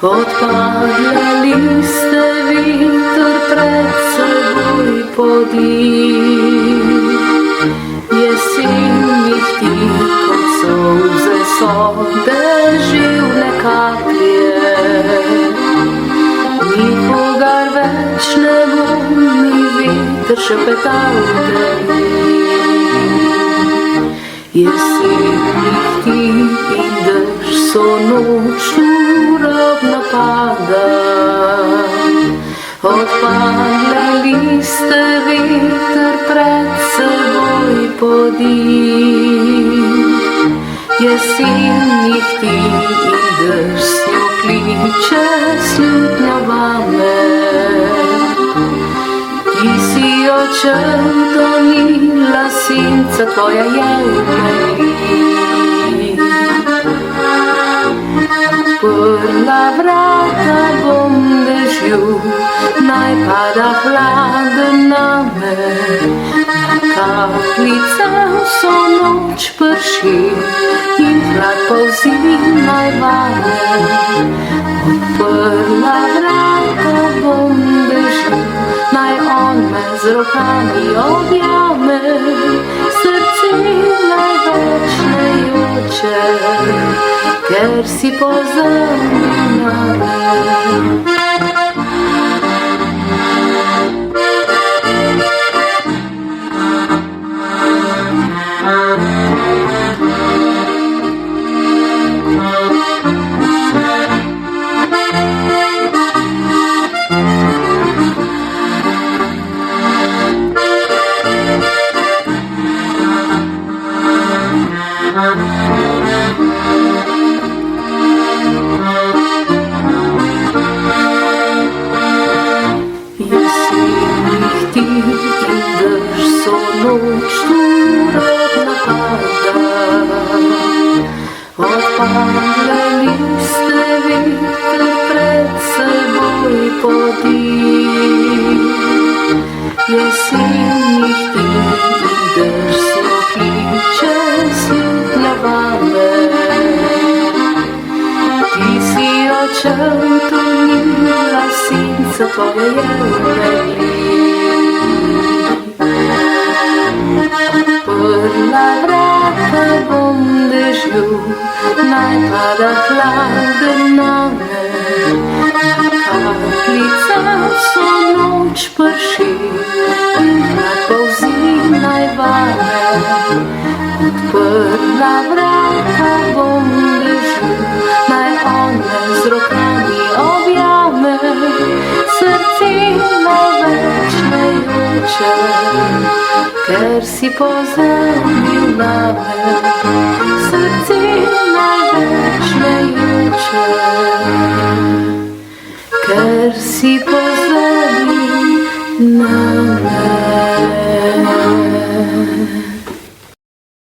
Odpadle liste viter pred seboj podi. Jesen ti kot solze so deževne kaplje. Nikogar več ne bo, ni veter šepetal v tebi. Jesen ti in dež so nočnu rob napada. Odpadle liste veter pred seboj podi. Jesen ti in dež jo kliče slutno vame. Ti si očrtonila senca tvoja je v meni. Odprla vrata bom dežju, naj pada hladen name. Na kapljice vso noč prši in hlad polzi naj vame. Odprla vrata bom dežju, naj on me z rokami objame. Srce največ ne joče, ker si pozabil name. Odpadle liste veter pred seboj podi. Jesen ti in dež jo kliče slutno vame. Ti si očrtonila senca tvoja je v meni. Odprla vrata bom dežju, naj pada hladen name. Na kapljice vso noč prši in hlad polzi naj vame. Odprla vrata bom dežju, naj on me z rokami objame. Srce največ ne joče, ker si pozabil name. Srce največ ne joče.